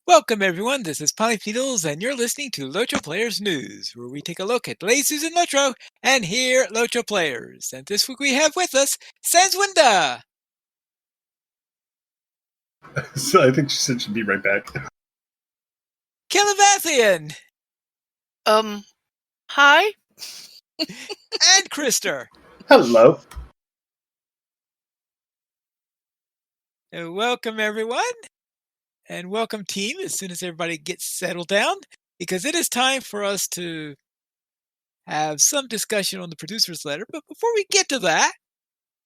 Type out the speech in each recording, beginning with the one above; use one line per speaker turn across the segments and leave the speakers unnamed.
Welcome, everyone. This is Polyphenals, and you're listening to LOTRO Players News, where we take a look at latest news in LOTRO and hear LOTRO players. And this week we have with us Sanswinda,
So I think she said she'd be right back.
Killavathian,
Hi?
and Krister.
Hello.
Welcome, everyone. And welcome, team, as soon as everybody gets settled down, because it is time for us to have some discussion on the producer's letter. But before we get to that,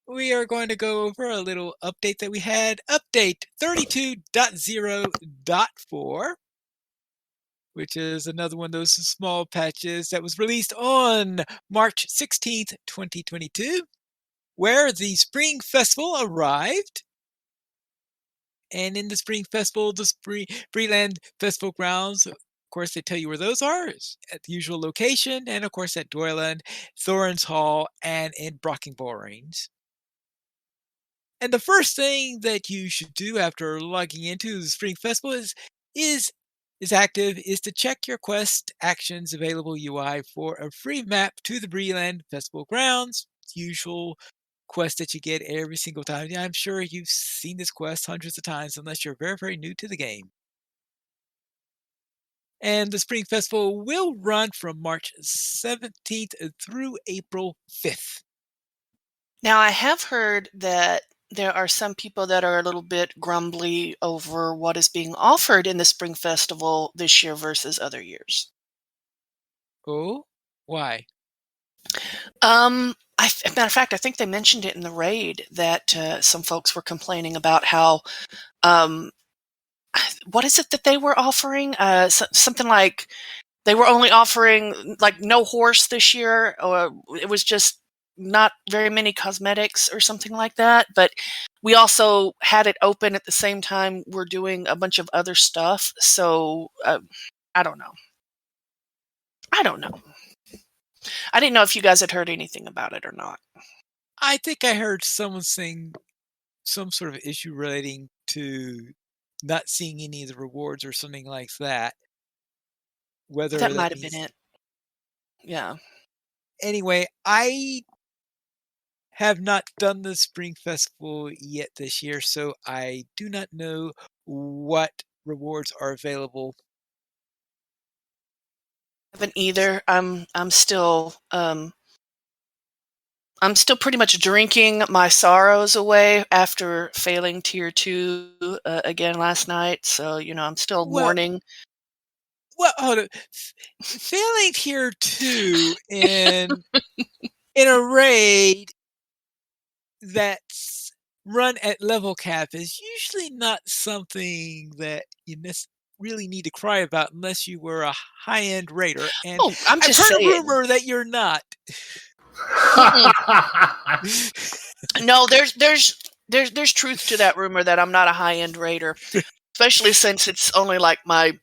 we are going to go over a little update that we had. Update 32.0.4, which is another one of those small patches that was released on March 16th, 2022, where the Spring Festival arrived. And in the Spring Festival, the Freeland Festival grounds, of course, they tell you where those are, at the usual location, and of course at Doyland, Thorns Hall, and in Brockenborings. And the first thing that you should do after logging into the Spring Festival is active is to check your quest actions available UI for a free map to the Breland Festival grounds. Usual quest that you get every single time. Yeah, I'm sure you've seen this quest hundreds of times unless you're very, very new to the game. And the Spring Festival will run from March 17th through April 5th.
Now, I have heard that there are some people that are a little bit grumbly over what is being offered in the Spring Festival this year versus other years.
Oh, why?
Matter of fact, I think they mentioned it in the raid that some folks were complaining about how, what is it that they were offering? Something like they were only offering like no horse this year, or it was just not very many cosmetics or something like that. But we also had it open at the same time we're doing a bunch of other stuff. So I don't know. I didn't know if you guys had heard anything about it or not.
I think I heard someone saying some sort of issue relating to not seeing any of the rewards or something like that. Whether
that might have been it. Yeah.
Anyway, I have not done the Spring Festival yet this year, so I do not know what rewards are available.
I haven't either. I'm still pretty much drinking my sorrows away after failing tier 2 again last night. So, I'm still mourning.
Well, hold on. Failing tier 2 in a raid that's run at level cap is usually not something that you really need to cry about unless you were a high-end raider. And
I'm just
I've heard
saying.
a rumor that you're not.
No, there's truth to that rumor that I'm not a high-end raider, especially since it's only like my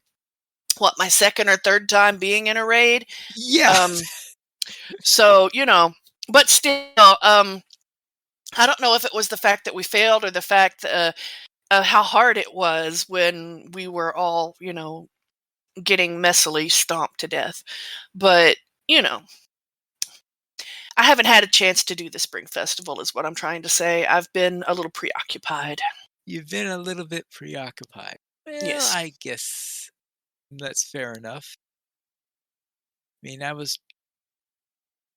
second or third time being in a raid.
Yeah.
So, but still, I don't know if it was the fact that we failed or the fact how hard it was when we were all, getting messily stomped to death. But, I haven't had a chance to do the Spring Festival is what I'm trying to say. I've been a little preoccupied.
You've been a little bit preoccupied. Well,
yes.
I guess that's fair enough. I mean, I was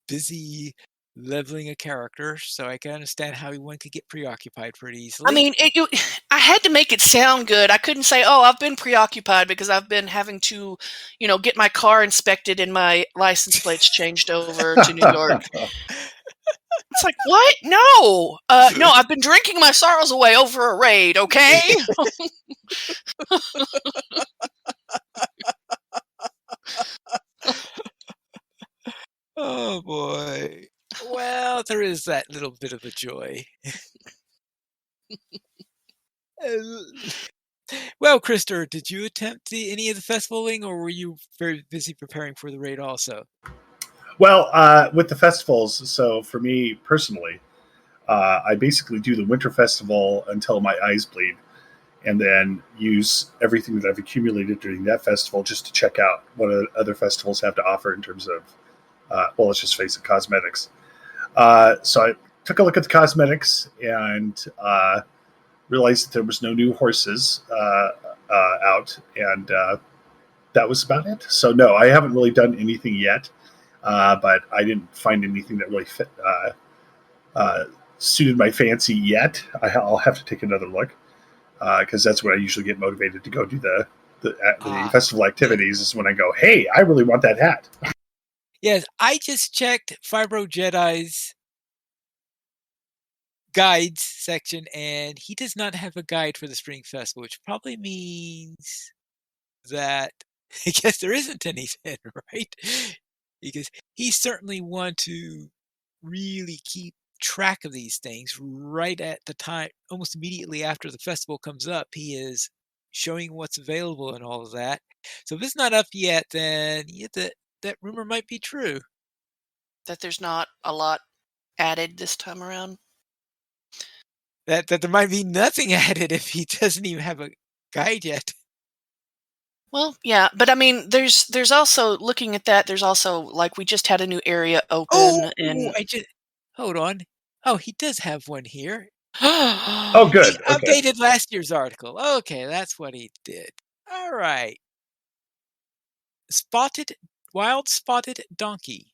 busy leveling a character, so I can understand how one could get preoccupied pretty easily.
I mean, I had to make it sound good. I couldn't say, "Oh, I've been preoccupied because I've been having to, get my car inspected and my license plates changed over to New York." It's like, what? No, no, I've been drinking my sorrows away over a raid. Okay.
Oh boy. Well, there is that little bit of a joy. Well, Krister, did you attempt any of the festivaling, or were you very busy preparing for the raid also?
Well, with the festivals, so for me personally, I basically do the winter festival until my eyes bleed. and then use everything that I've accumulated during that festival just to check out what other festivals have to offer in terms of, well, let's just face it, cosmetics. So I took a look at the cosmetics and realized that there was no new horses out, and that was about it. So no, I haven't really done anything yet, but I didn't find anything that really fit, suited my fancy yet. I'll have to take another look because that's when I usually get motivated to go do the festival activities. Is when I go, hey, I really want that hat.
Yes, I just checked Fibro Jedi's guides section, and he does not have a guide for the Spring Festival, which probably means that I guess there isn't anything, right? Because he certainly want to really keep track of these things right at the time, almost immediately after the festival comes up. He is showing what's available and all of that. So if it's not up yet, then that rumor might be true.
That there's not a lot added this time around.
That there might be nothing added if he doesn't even have a guide yet.
Well, yeah, but I mean, there's also looking at that. There's also like we just had a new area open, and
Hold on. Oh, he does have one here.
Oh, good.
He
Okay.
updated last year's article. Okay, that's what he did. All right. Wild spotted donkey.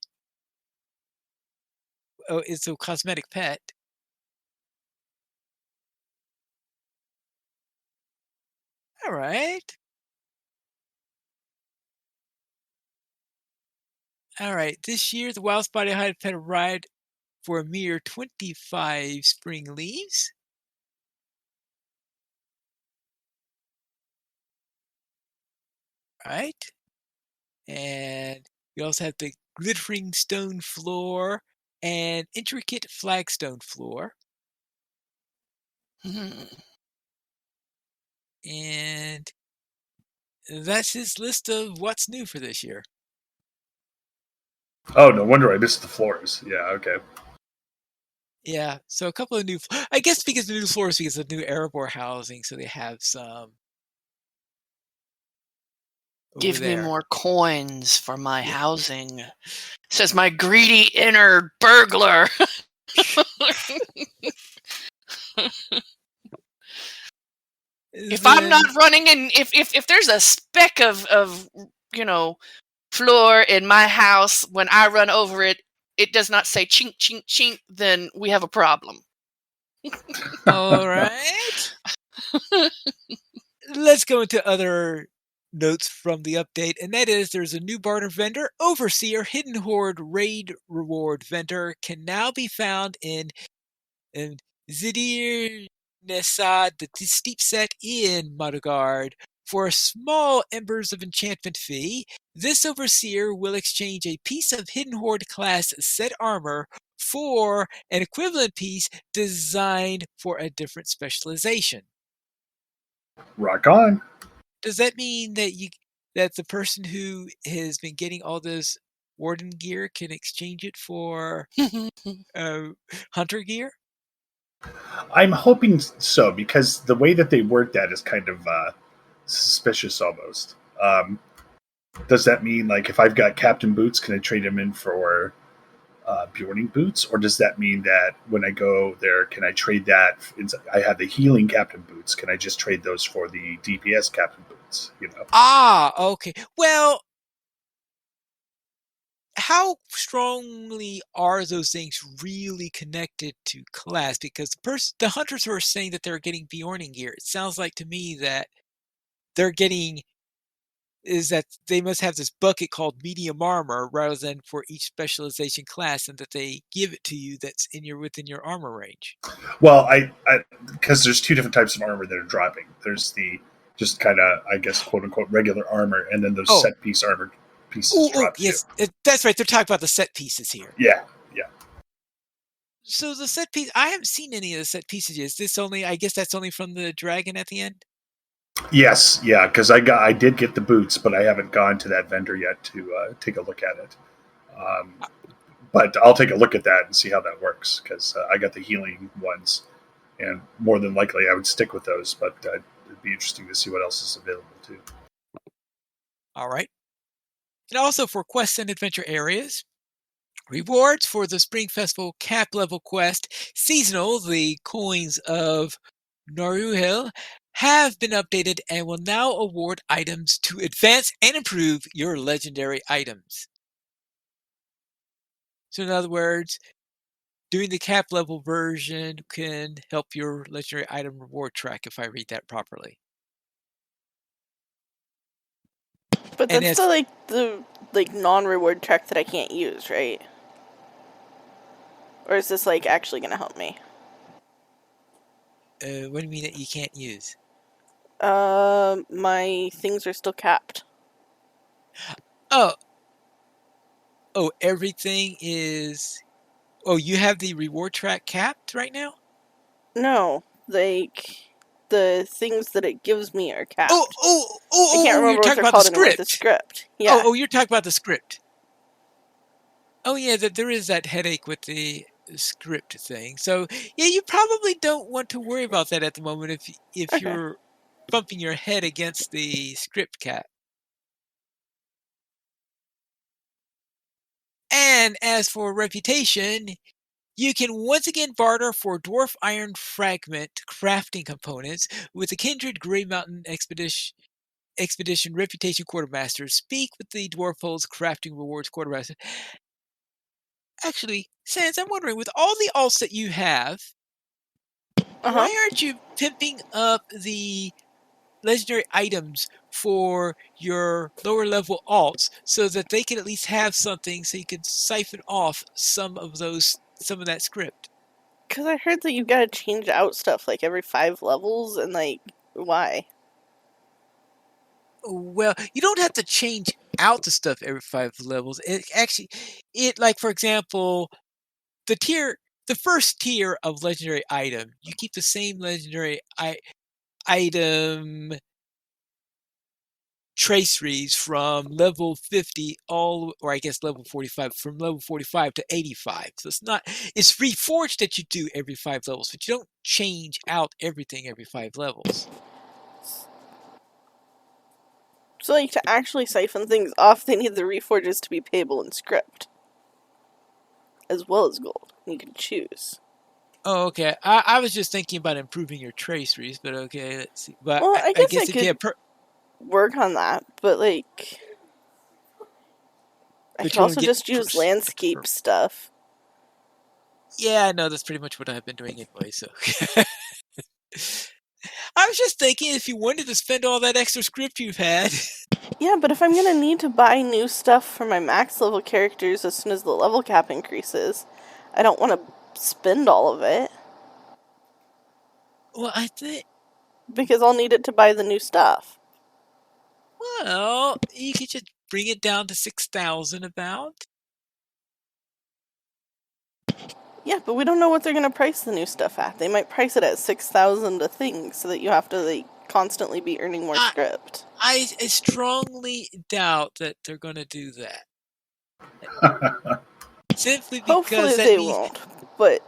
Oh, it's a cosmetic pet. All right. All right. This year, the wild spotted hide pet arrived for a mere 25 spring leaves. Right. And we also have the glittering stone floor and intricate flagstone floor. And that's his list of what's new for this year.
Oh, no wonder I missed the floors. Yeah, okay.
Yeah, so a couple of new, I guess because the new floors, because of new Erebor housing, so they have some
give me
there.
more coins for my housing. Says my greedy inner burglar. If I'm not running in, if there's a speck of floor in my house when I run over it, it does not say chink chink chink, then we have a problem.
All right. Let's go into other notes from the update, and that is there's a new barter vendor, Overseer Hidden Horde Raid Reward vendor can now be found in Zidir Nesad, the steep set in Madugard. For a small Embers of Enchantment fee, this Overseer will exchange a piece of Hidden Horde class set armor for an equivalent piece designed for a different specialization.
Rock on.
Does that mean that the person who has been getting all this Warden gear can exchange it for Hunter gear?
I'm hoping so, because the way that they word that is kind of suspicious almost. Does that mean, like, if I've got Captain Boots, can I trade him in for Bjorning Boots? Or does that mean that when I go there, can I trade that? I have the healing Captain Boots. Can I just trade those for the DPS Captain Boots?
Okay. Well, how strongly are those things really connected to class? Because the hunters who are saying that they're getting Bjorning gear, it sounds like to me that they're getting is that they must have this bucket called medium armor rather than for each specialization class, and that they give it to you that's within your armor range.
Well, I because there's two different types of armor that are dropping. There's the just kind of, I guess, quote unquote regular armor, and then those set piece armor pieces drop
yes,
too.
that's right. They're talking about the set pieces here.
Yeah.
So the set piece, I haven't seen any of the set pieces yet. Is this only? I guess that's only from the dragon at the end.
Yes, yeah, because I did get the boots, but I haven't gone to that vendor yet to take a look at it. But I'll take a look at that and see how that works, because I got the healing ones, and more than likely I would stick with those. But it'd be interesting to see what else is available too.
All right. And also for quests and adventure areas, rewards for the Spring Festival cap level quest, seasonal, the coins of Naruhil, have been updated and will now award items to advance and improve your legendary items. So in other words, doing the cap level version can help your legendary item reward track, if I read that properly.
But
And
that's
as
the non-reward track that I can't use, right? Or is this actually going to help me?
what do you mean that you can't use?
My things are still capped.
Oh, everything is. Oh, you have the reward track capped right now?
No, the things that it gives me are capped.
I
can't remember
you're
what
talking
they're
about
called
the
anymore.
script.
The script. Yeah.
Oh, you're talking about the script. Oh, yeah, there is that headache with the script thing. So, yeah, you probably don't want to worry about that at the moment if
Okay.
you're bumping your head against the script cap. And as for reputation, you can once again barter for dwarf iron fragment crafting components with the Kindred Grey Mountain Expedition Reputation Quartermaster. Speak with the Dwarf Hold's Crafting Rewards Quartermaster. Actually, Sans, I'm wondering, with all the alts that you have, why aren't you pimping up the legendary items for your lower level alts so that they can at least have something so you can siphon off some of that script?
Because I heard that you've got to change out stuff every 5 levels, and why?
Well, you don't have to change out the stuff every 5 levels. For example, the first tier of legendary item, you keep the same legendary item traceries from level 50 or I guess level 45, from level 45 to 85. So it's reforged that you do every 5 levels, but you don't change out everything every 5 levels.
So, to actually siphon things off, they need the reforges to be payable in script, as well as gold. You can choose.
Oh, okay. I was just thinking about improving your traceries, but okay, let's see. But
Well, I guess I
if you have
work on that, but I could also just use landscape stuff.
Yeah, I know, that's pretty much what I've been doing anyway, so. I was just thinking, if you wanted to spend all that extra script you've had.
Yeah, but if I'm going to need to buy new stuff for my max level characters as soon as the level cap increases, I don't want to spend all of it.
Well, I think...
Because I'll need it to buy the new stuff.
Well, you could just bring it down to 6,000 about.
Yeah, but we don't know what they're going to price the new stuff at. They might price it at 6,000 a thing so that you have to constantly be earning more script.
I strongly doubt that they're going to do that. Simply because
hopefully they won't. But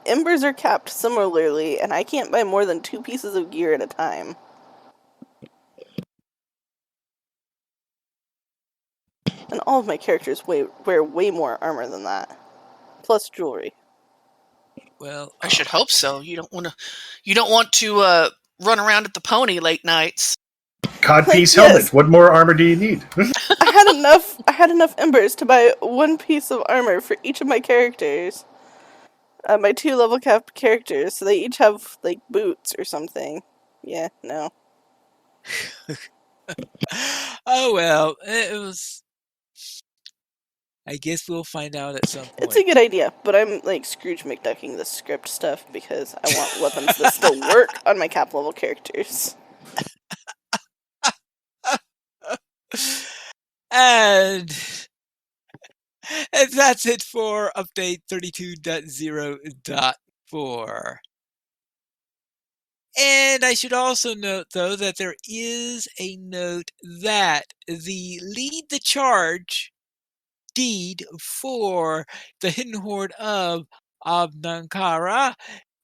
embers are capped similarly, and I can't buy more than 2 pieces of gear at a time. And all of my characters wear way more armor than that, plus jewelry.
Well,
I should hope so. You don't want to run around at the pony late nights.
Codpiece helmet. What more armor do you need?
I had enough embers to buy 1 piece of armor for each of my characters. My 2 level cap characters, so they each have boots or something. Yeah, no.
Oh well, it was. I guess we'll find out at some point.
It's a good idea, but I'm Scrooge McDucking the script stuff because I want weapons that still work on my cap level characters.
And that's it for update 32.0.4. And I should also note, though, that there is a note that the Lead the Charge deed for the Hidden Hoard of Abnankara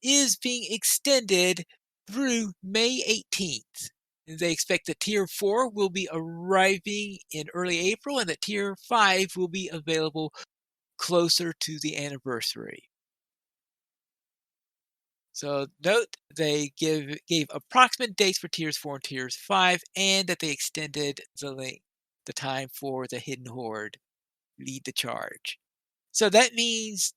is being extended through May 18th. They expect that Tier 4 will be arriving in early April and that Tier 5 will be available closer to the anniversary. So note they gave approximate dates for Tiers 4 and Tiers 5 and that they extended the time for the Hidden Horde lead the charge. So that means,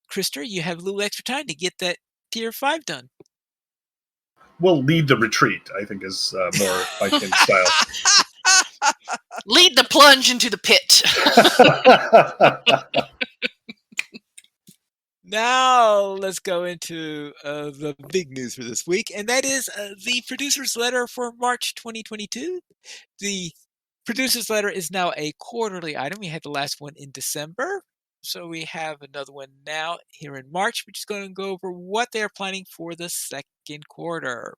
Krister, you have a little extra time to get that Tier 5 done.
We'll lead the retreat, I think, is more my Tim style.
Lead the plunge into the pit.
Now let's go into the big news for this week, and that is the producer's letter for March 2022. The producer's letter is now a quarterly item. We had the last one in December, so we have another one now here in March, which is going to go over what they're planning for the second quarter.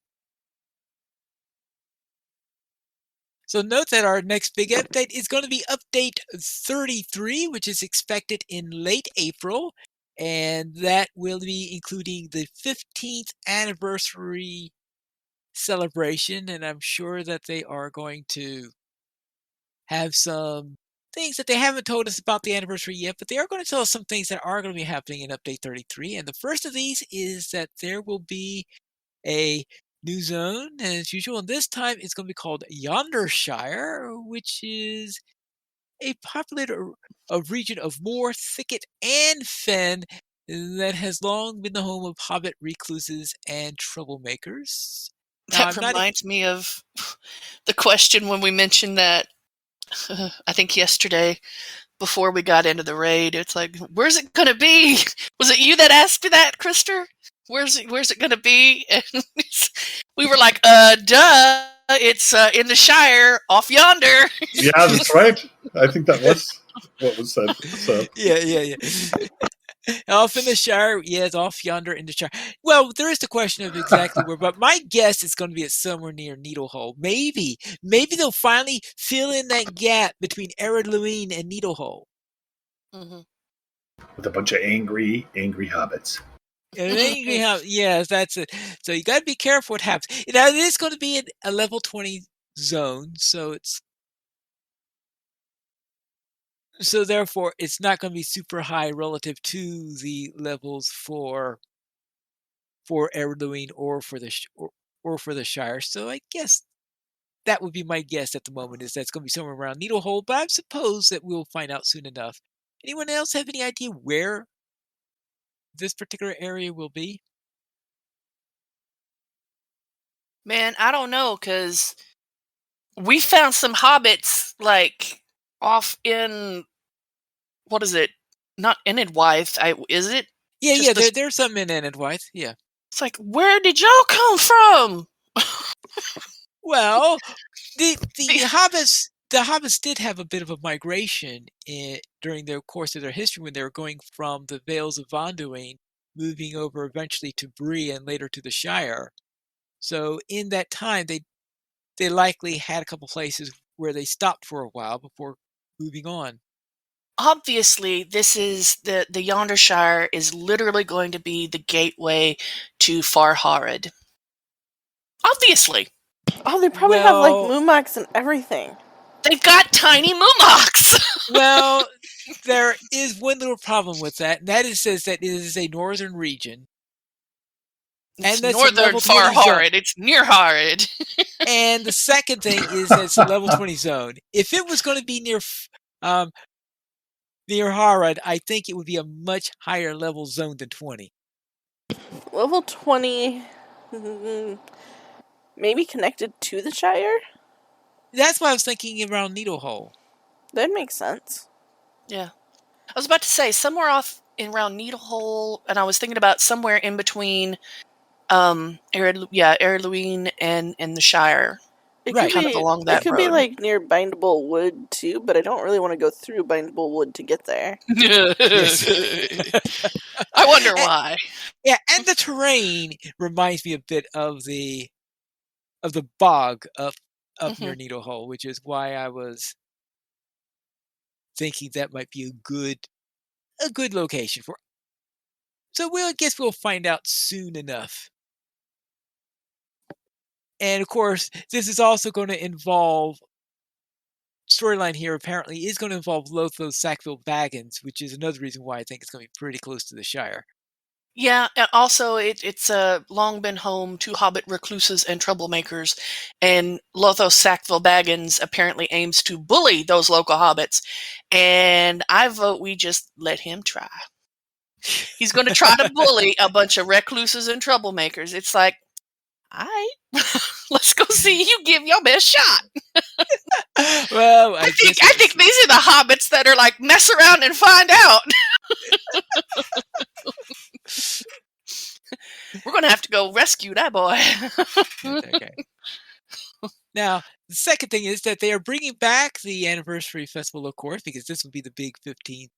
So note that our next big update is going to be update 33, which is expected in late April. And that will be including the 15th anniversary celebration. And I'm sure that they are going to have some things that they haven't told us about the anniversary yet, but they are going to tell us some things that are going to be happening in update 33. And the first of these is that there will be a new zone as usual, and this time it's going to be called Yondershire, which is a populated a region of moor, thicket, and fen that has long been the home of hobbit recluses and troublemakers. Now,
That reminds me of the question when we mentioned that, I think yesterday, before we got into the raid. It's like, where's it going to be? Was it you that asked me that, Krister? Where's it going to be? And we were like, duh. It's in the Shire, off yonder.
Yeah, that's right. I think that was what was said. So.
Yeah. Off in the Shire, yes, off yonder in the Shire. Well, there is the question of exactly where, but my guess is going to be at somewhere near Needlehole. Maybe they'll finally fill in that gap between Ered-Luin and Needlehole.
Mm-hmm.
With a bunch of angry hobbits.
Yes, that's it. So you got to be careful what happens. Now, it is going to be a level 20 zone, so therefore it's not going to be super high relative to the levels for Ered-Luin or for the Shire. So I guess that would be my guess at the moment, is that's going to be somewhere around Needlehole, but I suppose that we'll find out soon enough. Anyone else have any idea where this particular area will be?
Man, I don't know, because we found some hobbits, like, off in, what is it? Not Enidwythe, is it?
Yeah, there's some in Enidwythe, yeah.
It's like, where did y'all come from?
Well, the hobbits did have a bit of a migration during the course of their history when they were going from the Vales of Vonduin, moving over eventually to Bree and later to the Shire. So in that time, they likely had a couple places where they stopped for a while before moving on.
Obviously, this is the Yondershire is literally going to be the gateway to Far Harad. Obviously.
Oh, they probably have like Moomox and everything.
They've got tiny Moomox!
Well, there is one little problem with that, and that is that it is a northern region.
It's northern Far Harad. It's near Harad.
And the second thing is that it's a level 20 zone. If it was going to be near Harad, I think it would be a much higher level zone than 20.
Level 20, maybe connected to the Shire?
That's why I was thinking around Needlehole.
That makes sense.
Yeah. I was about to say, somewhere off around Needlehole, and I was thinking about somewhere in between Ered-Luin and the Shire.
It
right.
could
kind
be,
of along that
It could
road.
be like near Bindable Wood too, but I don't really want to go through Bindable Wood to get there.
I wonder why.
Yeah, and the terrain reminds me a bit of the bog up near Needlehole, which is why I was thinking that might be a good location for. So I guess we'll find out soon enough. And of course, this is also going to involve storyline here. Apparently, is going to involve Lotho Sackville Baggins, which is another reason why I think it's going to be pretty close to the Shire.
Yeah, and also it's long been home to hobbit recluses and troublemakers, and Lotho Sackville Baggins apparently aims to bully those local hobbits, and I vote we just let him try. He's going to try to bully a bunch of recluses and troublemakers. It's like, all right, let's go see you give your best shot.
Well,
I think these are the hobbits that are like, mess around and find out. We're going to have to go rescue that boy.
Okay. Now, the second thing is that they are bringing back the anniversary festival, of course, because this will be the big 15th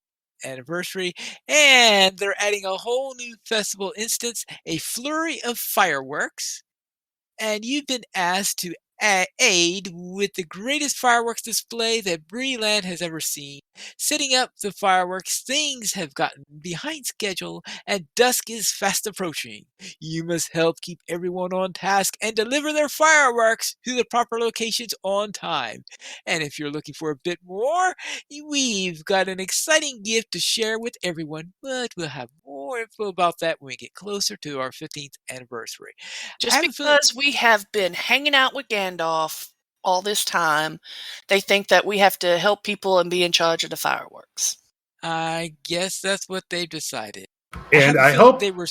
anniversary, and they're adding a whole new festival instance, a flurry of fireworks, and you've been asked to aid with the greatest fireworks display that Breeland has ever seen. Setting up the fireworks, things have gotten behind schedule, and dusk is fast approaching. You must help keep everyone on task and deliver their fireworks to the proper locations on time. And if you're looking for a bit more, we've got an exciting gift to share with everyone, but we'll have more info about that when we get closer to our 15th anniversary.
Just because we have been hanging out with Gandalf all this time, they think that we have to help people and be in charge of the fireworks.
I guess that's what they've decided.
And I
hope they were.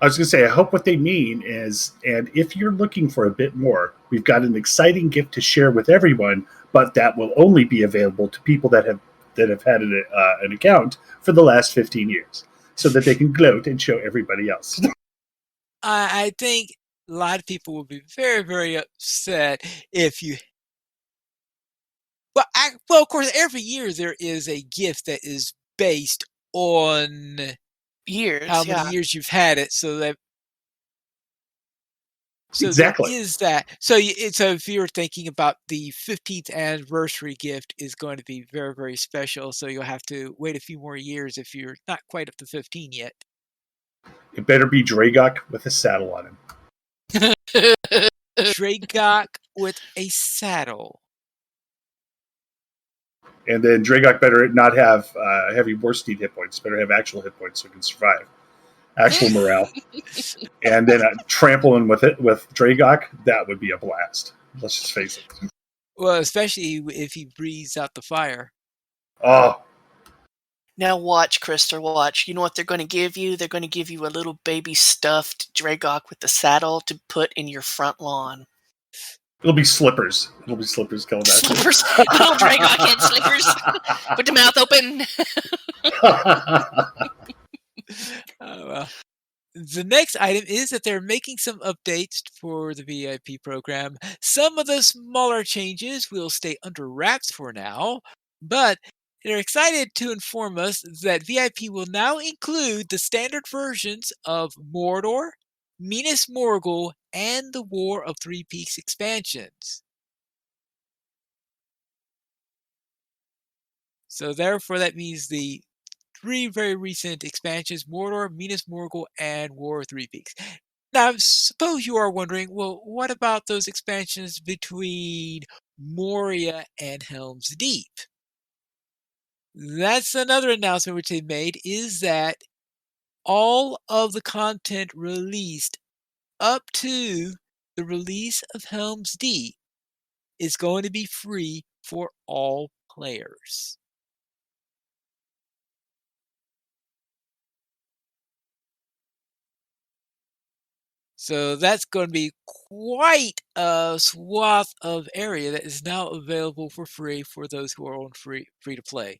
I was going to say, I hope what they mean is, and if you're looking for a bit more, we've got an exciting gift to share with everyone, but that will only be available to people that have had an account for the last 15 years, so that they can gloat and show everybody else.
I think a lot of people will be very, very upset if you. Well, of course, every year there is a gift that is based on
years,
how many years you've had it, so
exactly.
There is that. So if you're thinking about the 15th anniversary gift is going to be very, very special, so you'll have to wait a few more years if you're not quite up to 15 yet.
It better be Dragok with a saddle on him.
Dragok with a saddle.
And then Dragok better not have heavy war steed hit points. Better have actual hit points so he can survive. Actual morale. And then trampling with Dragok, that would be a blast. Let's just face it.
Well, especially if he breathes out the fire.
Oh.
Now watch, Krister, watch. You know what they're going to give you? They're going to give you a little baby stuffed Dragok with the saddle to put in your front lawn.
It'll be Slippers. It'll be Slippers coming back.
Slippers. Little Dragok head Slippers. With the mouth open.
Oh, well. The next item is that they're making some updates for the VIP program. Some of the smaller changes will stay under wraps for now, but they're excited to inform us that VIP will now include the standard versions of Mordor, Minas Morgul, and the War of Three Peaks expansions. So therefore that means the three very recent expansions, Mordor, Minas Morgul, and War of Three Peaks. Now, suppose you are wondering, well, what about those expansions between Moria and Helm's Deep? That's another announcement which they made, is that all of the content released up to the release of Helm's Deep is going to be free for all players. So that's going to be quite a swath of area that is now available for free for those who are on free to play.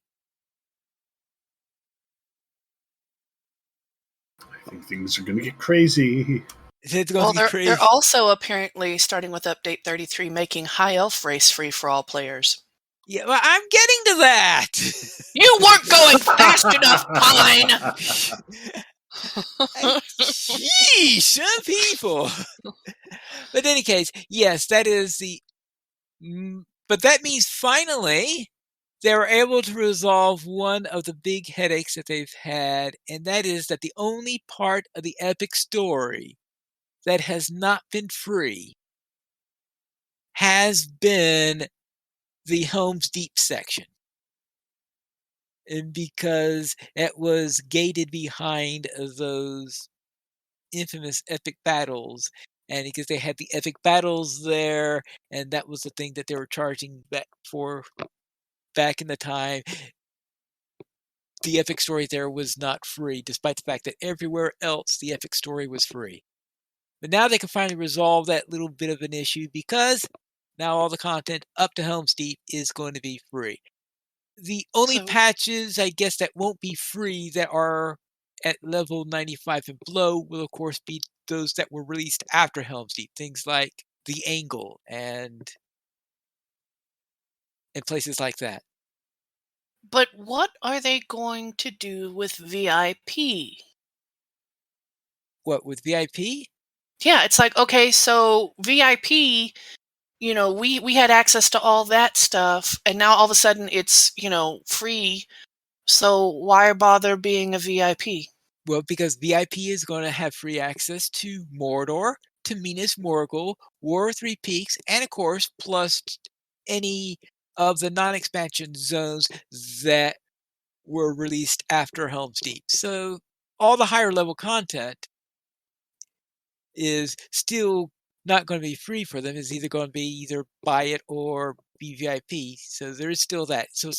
I think things are going to get crazy.
It's going to be crazy.
They're also apparently, starting with Update 33, making High Elf Race free for all players.
Yeah, well, I'm getting to that.
You weren't going fast enough, Pine!
Sheesh, some people. But in any case, yes, that is the... But that means finally they were able to resolve one of the big headaches that they've had, and that is that the only part of the epic story that has not been free has been the Helm's Deep section. And because it was gated behind those infamous epic battles, and because they had the epic battles there, and that was the thing that they were charging back in the time, the epic story there was not free, despite the fact that everywhere else the epic story was free. But now they can finally resolve that little bit of an issue, because now all the content up to Helm's Deep is going to be free. The only
So-
patches, I guess, that won't be free that are at level 95 and below will, of course, be those that were released after Helm's Deep. Things like the Angle and places like that.
But what are they going to do with VIP?
What, with VIP?
Yeah, it's like, okay, so VIP, we had access to all that stuff, and now all of a sudden it's, free. So why bother being a VIP?
Well, because VIP is going to have free access to Mordor, to Minas Morgul, War of Three Peaks, and of course, plus any of the non-expansion zones that were released after Helm's Deep. So all the higher level content is still not going to be free for them. It's either going to be either buy it or be VIP. So there is still that. So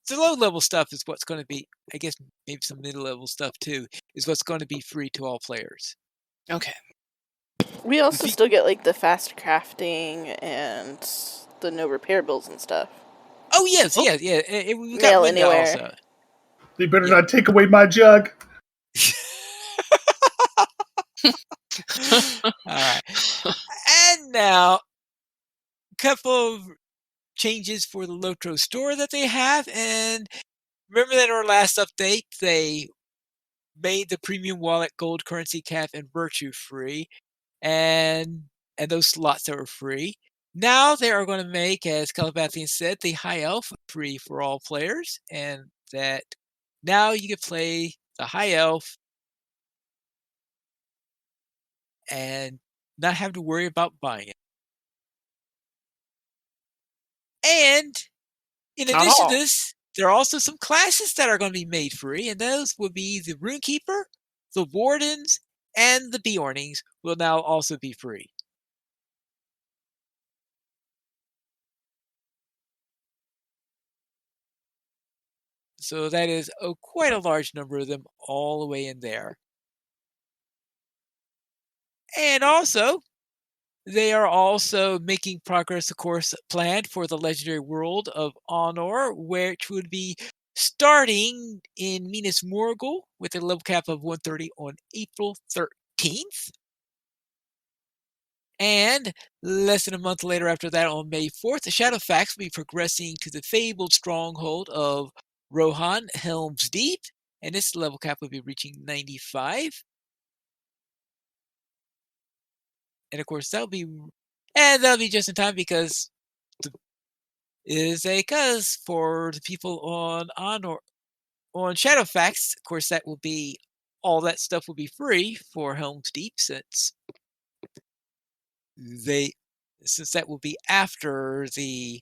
the low level stuff is what's going to be, I guess maybe some middle level stuff too, is what's going to be free to all players.
Okay.
We also still get like the fast crafting and the no repair bills and stuff.
Oh yes,
Oh.
yeah. We got
Mail
Winda
anywhere.
also.
They better not take away my jug.
All right. And now, a couple of changes for the LOTRO store that they have. And remember that in our last update, they made the premium wallet, gold currency cap, and virtue free. And those slots that were free. Now they are going to make, as Calabathian said, the High Elf free for all players. And that now you can play the High Elf and not have to worry about buying it. And in
Not
addition
all.
to this, there are also some classes that are going to be made free, and those will be the Runekeeper, the Wardens, and the Bjornings will now also be free. So that is quite a large number of them all the way in there. And also, they are also making progress, of course, planned for the legendary world of Honor, which would be starting in Minas Morgul with a level cap of 130 on April 13th. And less than a month later after that, on May 4th, the Shadowfax will be progressing to the fabled stronghold of Rohan, Helm's Deep, and its level cap will be reaching 95. And of course, that'll be just in time because for the people on Honor on Shadowfax, of course, that will be all that stuff will be free for Helm's Deep since that will be after the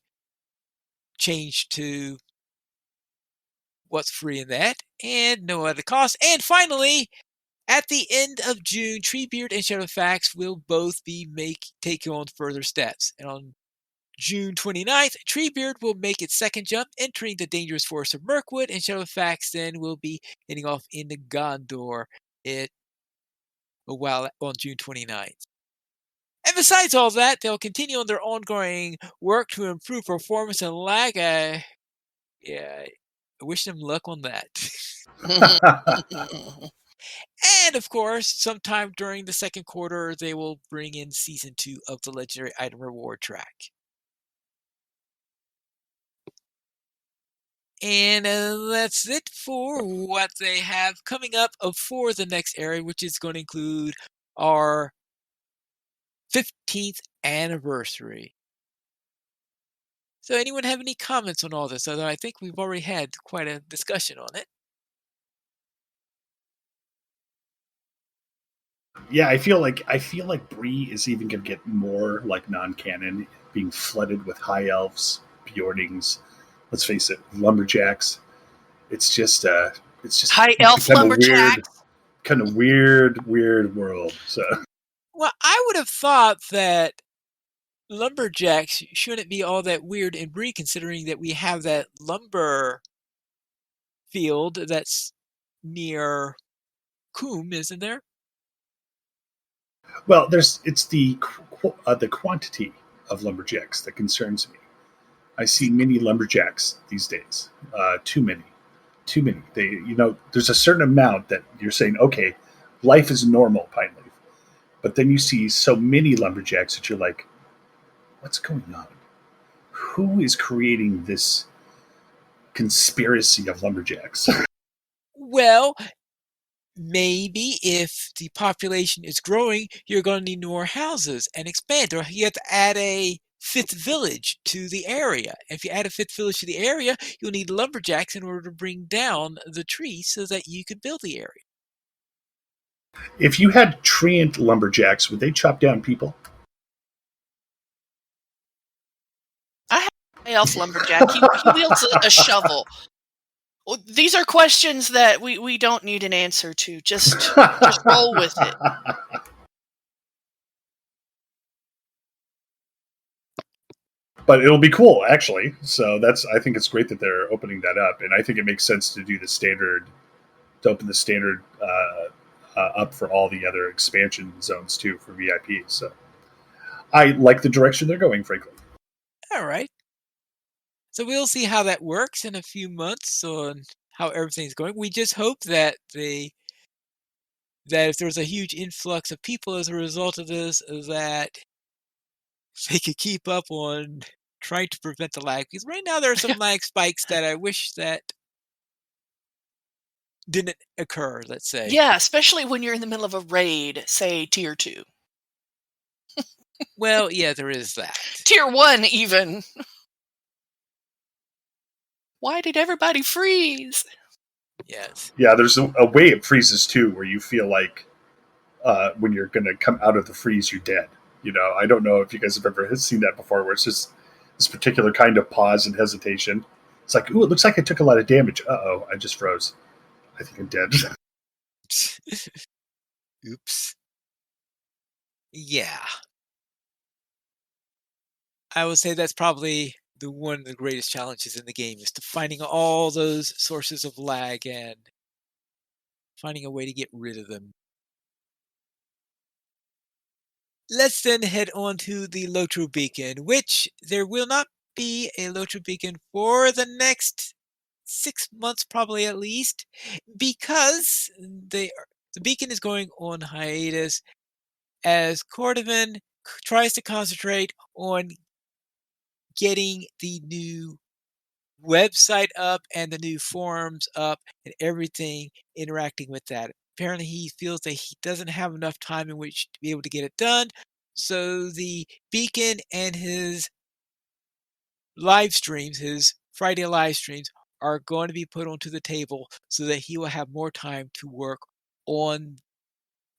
change to what's free in that, and no other cost. And finally, at the end of June, Treebeard and Shadowfax will both be taking on further steps. And on June 29th, Treebeard will make its second jump, entering the dangerous forest of Mirkwood, and Shadowfax then will be heading off into Gondor on June 29th. And besides all that, they'll continue on their ongoing work to improve performance and lag. I wish them luck on that. And of course, sometime during the second quarter, they will bring in Season 2 of the Legendary Item Reward track. And that's it for what they have coming up for the next area, which is going to include our 15th anniversary. So anyone have any comments on all this? Although I think we've already had quite a discussion on it.
Yeah, I feel like Bree is even going to get more like non-canon being flooded with high elves, Bjornings. Let's face it, lumberjacks. It's just
High elf lumberjacks.
Kind of weird world. So,
well, I would have thought that lumberjacks shouldn't be all that weird and breed, considering that we have that lumber field that's near Coombe, isn't there?
well, it's the quantity of lumberjacks that concerns me. I see many lumberjacks these days. Too many. They, there's a certain amount that you're saying, okay, life is normal, Pine Leaf. But then you see so many lumberjacks that you're like, what's going on? Who is creating this conspiracy of lumberjacks?
Well, maybe if the population is growing, you're going to need more houses and expand, or you have to add a fifth village to the area. If you add a fifth village to the area, you'll need lumberjacks in order to bring down the trees so that you can build the area.
If you had treant lumberjacks, would they chop down people?
I have a elf lumberjack. He wields a shovel. Well, these are questions that we don't need an answer to. Just roll with it.
But it'll be cool, actually. So I think it's great that they're opening that up, and I think it makes sense to open the standard up for all the other expansion zones too for VIP. So I like the direction they're going, frankly.
All right. So we'll see how that works in a few months on how everything's going. We just hope that if there's a huge influx of people as a result of this, that they could keep up on trying to prevent the lag. Because right now there are some lag spikes that I wish that didn't occur, let's say.
Yeah, especially when you're in the middle of a raid, say tier 2.
Well, yeah, there is that.
Tier 1 even. Why did everybody freeze?
Yes.
Yeah, there's a way it freezes too, where you feel like when you're going to come out of the freeze, you're dead. I don't know if you guys have ever seen that before, where it's just this particular kind of pause and hesitation. It's like, ooh, it looks like I took a lot of damage. Uh-oh, I just froze. I think I'm dead.
Oops. Yeah. I would say that's probably one of the greatest challenges in the game, is to finding all those sources of lag and finding a way to get rid of them. Let's then head on to the LOTRO Beacon, which there will not be a LOTRO Beacon for the next 6 months, probably at least, because the beacon is going on hiatus as Cordovan tries to concentrate on getting the new website up and the new forums up and everything interacting with that. Apparently he feels that he doesn't have enough time in which to be able to get it done. So the beacon and his live streams, his Friday live streams, are going to be put onto the table so that he will have more time to work on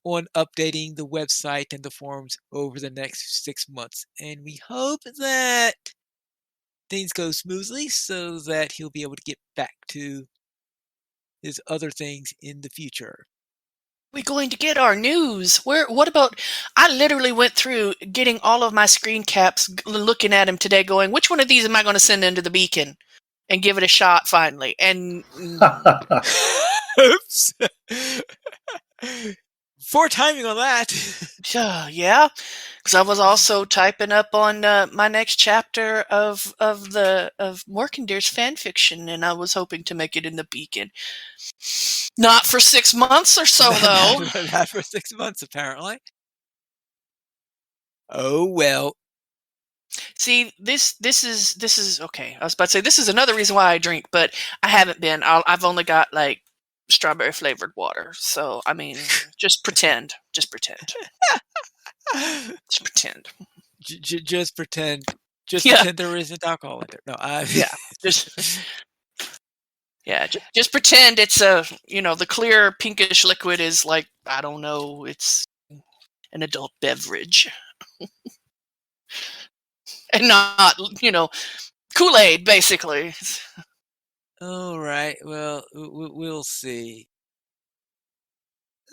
updating the website and the forums over the next 6 months. And we hope that things go smoothly so that he'll be able to get back to his other things in the future.
We going to get our news? What about? I literally went through getting all of my screen caps, looking at him today, going, which one of these am I going to send into the beacon and give it a shot finally? And
oops. Poor timing on that.
yeah, because I was also typing up on my next chapter of Morkendeer's fan fiction, and I was hoping to make it in the beacon. Not for 6 months or so, though.
Not for 6 months, apparently. Oh well.
See, this is okay. I was about to say this is another reason why I drink, but I haven't been. I've only got like strawberry flavored water. So I mean, just pretend. Just pretend. Just pretend.
Just pretend. Just
Yeah.
pretend there isn't alcohol in there. No,
Just pretend it's the clear pinkish liquid is like, I don't know, it's an adult beverage. and not, Kool-Aid, basically.
All right. Well, we'll see.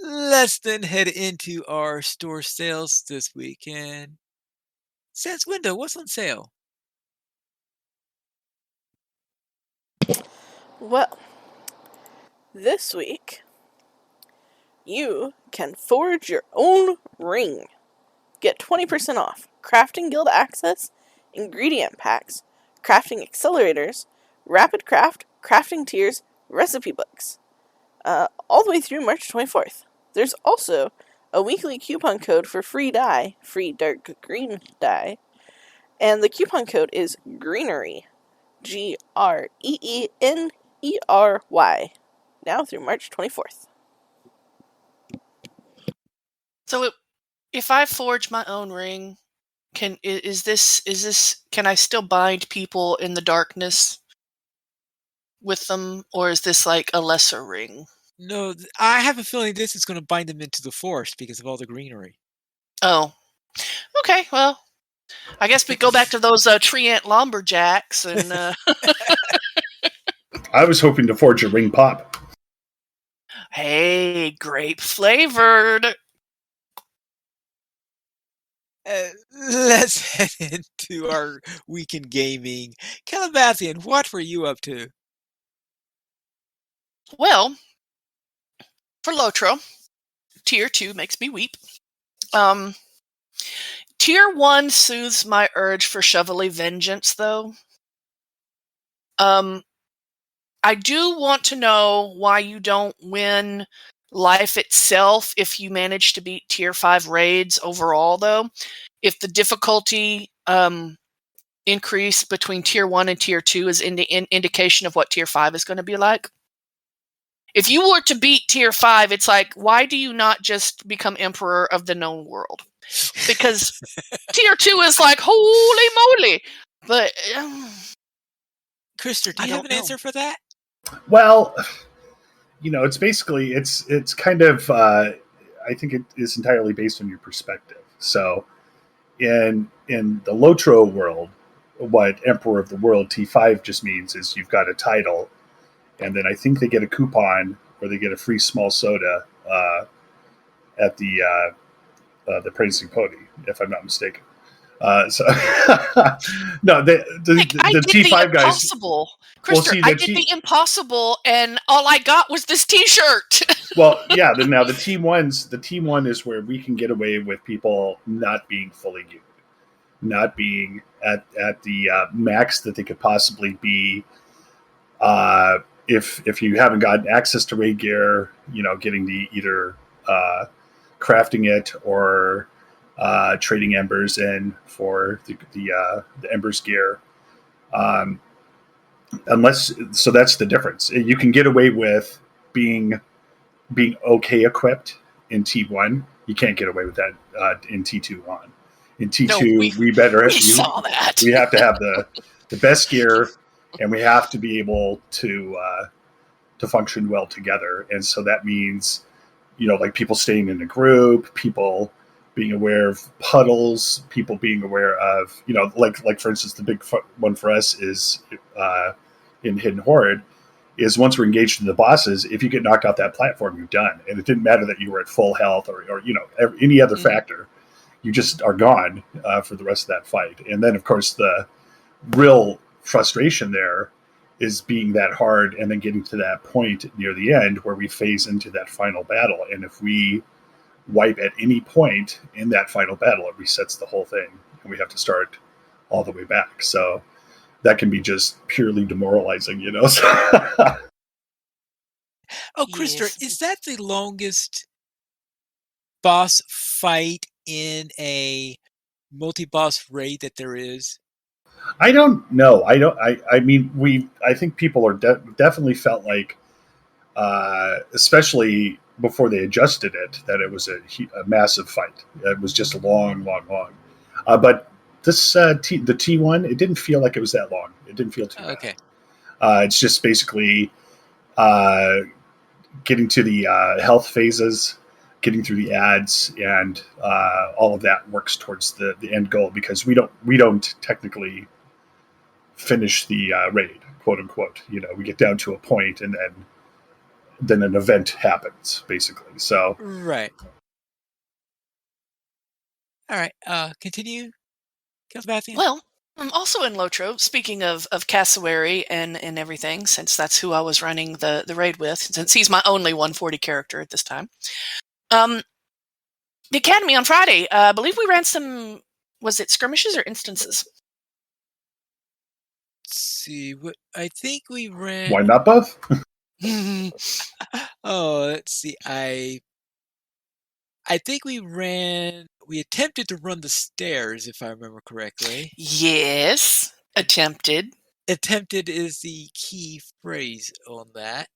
Let's then head into our store sales this weekend. Sans window, what's on sale?
Well, this week, you can forge your own ring. Get 20% off Crafting Guild Access, ingredient packs, crafting accelerators, rapid craft, crafting tiers, recipe books. All the way through March 24th. There's also a weekly coupon code for free dye, free dark green dye, and the coupon code is Greenery, GREENERY, now through March 24th.
So if I forge my own ring, can I still bind people in the darkness with them, or is this like a lesser ring?
No, I have a feeling this is going to bind them into the forest because of all the greenery.
Oh, okay. Well, I guess we go back to those tree ant lumberjacks and.
I was hoping to forge a ring pop.
Hey, grape flavored.
Let's head into our weekend gaming. Calabathian, what were you up to?
Well, for LOTRO, Tier 2 makes me weep. Tier 1 soothes my urge for shovelly vengeance, though. I do want to know why you don't win life itself if you manage to beat Tier 5 raids overall, though. If the difficulty increase between Tier 1 and Tier 2 is an indication of what Tier 5 is going to be like. If you were to beat Tier 5, it's like, why do you not just become Emperor of the known world? Because Tier 2 is like, holy moly! But...
Krister, do you have an answer for that?
Well, it's basically, it's kind of, I think it is entirely based on your perspective. So in the LOTRO world, what Emperor of the World T5 just means is you've got a title, and then I think they get a coupon or they get a free small soda at the Praising Pony, if I'm not mistaken. So no, the T5 guys.
Impossible. Krister, I did the impossible, and all I got was this T-shirt.
Well, yeah. Now the T1 is where we can get away with people not being fully geared, not being at the max that they could possibly be. If you haven't gotten access to raid gear, getting the either crafting it or trading embers in for the embers gear. So that's the difference. You can get away with being okay equipped in T1. You can't get away with that in T2 on. In T2, we
saw that.
We have to have the best gear, and we have to be able to function well together. And so that means, like people staying in a group, people being aware of puddles, people being aware of, like for instance, the big one for us is in Hidden Horde, is once we're engaged in the bosses, if you get knocked off that platform, you're done. And it didn't matter that you were at full health or any other factor, you just are gone for the rest of that fight. And then, of course, the real frustration there is being that hard and then getting to that point near the end where we phase into that final battle. And if we wipe at any point in that final battle, it resets the whole thing, and we have to start all the way back. So that can be just purely demoralizing, Oh,
Krister,
Yes.
is that the longest boss fight in a multi-boss raid that there is?
I don't know. I think people are definitely felt like, especially before they adjusted it, that it was a massive fight. It was just long. But this the T1, it didn't feel like it was that long. It didn't feel too bad.
Okay.
It's just basically getting to the health phases, getting through the ads and all of that works towards the end goal, because we don't technically finish the raid, quote unquote. We get down to a point and then an event happens, basically. So
Right. All right. Continue, Sebastian.
Well, also in LOTRO, speaking of cassowary and everything, since that's who I was running the raid with, since he's my only 140 character at this time. The Academy on Friday, I believe we ran some, was it skirmishes or instances?
Let's see. What I think we ran.
why not both?
Let's see. I think we attempted to run the stairs, if I remember correctly.
Yes, attempted.
Attempted is the key phrase on that.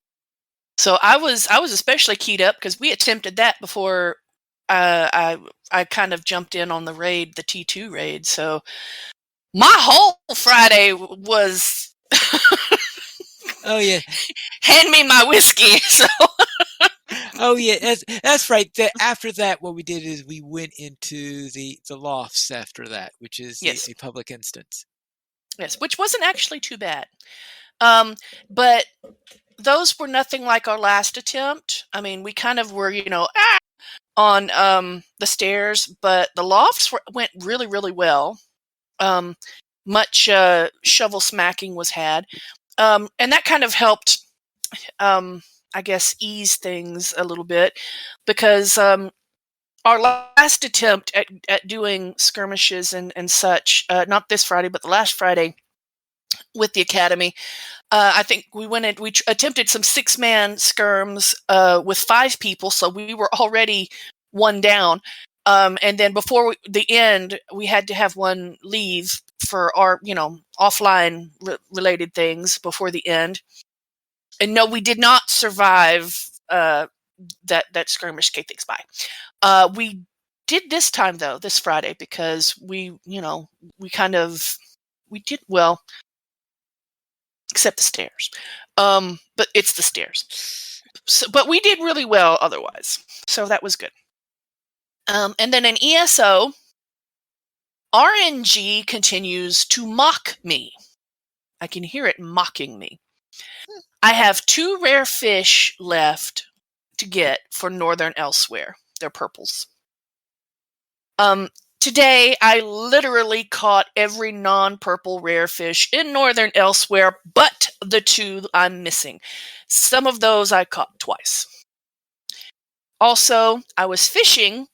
So I was especially keyed up because we attempted that before I kind of jumped in on the raid, the T2 raid. So my whole Friday was
Oh yeah.
hand me my whiskey. So
Oh yeah, that's right. After that, what we did is we went into the lofts after that, which is
Yes.
a public instance.
Yes, which wasn't actually too bad. But those were nothing like our last attempt. I mean, we kind of were, on the stairs, but the lofts went really, really well. Much shovel smacking was had. And that kind of helped, I guess, ease things a little bit, because our last attempt at doing skirmishes and such, not this Friday, but the last Friday with the Academy, I think we attempted some 6-man skirms with 5 people, so we were already one down. And then before the end, we had to have one leave for our, offline related things before the end. And no, we did not survive that skirmish. Okay, thanks, bye. We did this time though, this Friday, because we did well, except the stairs. But it's the stairs. So, but we did really well otherwise, so that was good. And then in ESO, RNG continues to mock me. I can hear it mocking me. I have 2 rare fish left to get for Northern Elsewhere. They're purples. Today, I literally caught every non-purple rare fish in Northern Elsewhere, but the 2 I'm missing. Some of those I caught twice. Also, I was fishing,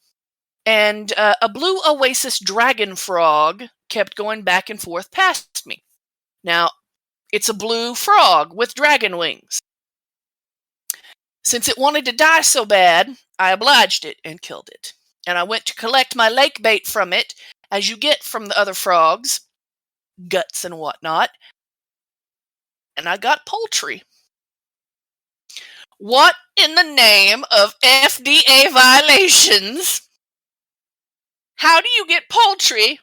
and a blue oasis dragon frog kept going back and forth past me. Now, it's a blue frog with dragon wings. Since it wanted to die so bad, I obliged it and killed it. And I went to collect my lake bait from it, as you get from the other frogs, guts and whatnot. And I got poultry. What in the name of FDA violations? How do you get poultry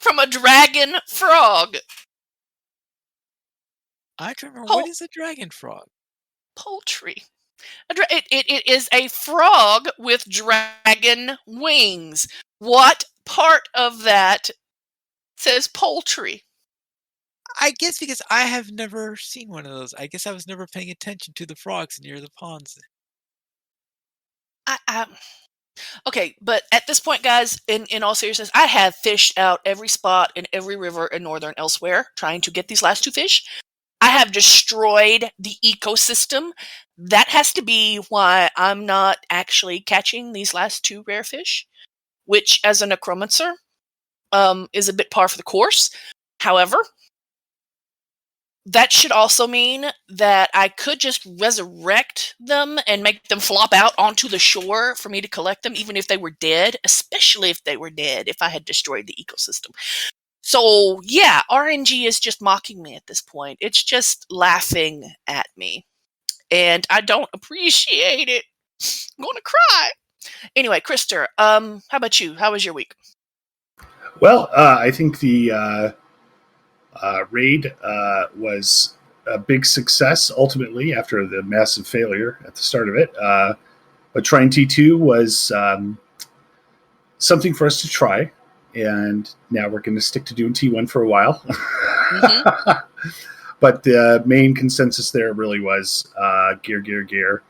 from a dragon frog?
I don't remember. What is a dragon frog?
Poultry. It is a frog with dragon wings. What part of that says poultry?
I guess because I have never seen one of those. I guess I was never paying attention to the frogs near the ponds.
Okay, but at this point, guys, in all seriousness, I have fished out every spot in every river in Northern Elsewhere trying to get these last 2 fish. I have destroyed the ecosystem. That has to be why I'm not actually catching these last 2 rare fish, which, as a necromancer, is a bit par for the course. However, that should also mean that I could just resurrect them and make them flop out onto the shore for me to collect them, even if they were dead, especially if they were dead, if I had destroyed the ecosystem. So, yeah, RNG is just mocking me at this point. It's just laughing at me. And I don't appreciate it. I'm going to cry. Anyway, Krister, how about you? How was your week?
Well, I think the raid was a big success ultimately after the massive failure at the start of it. But trying T2 was something for us to try, and now we're going to stick to doing T1 for a while.
Mm-hmm.
But the main consensus there really was gear.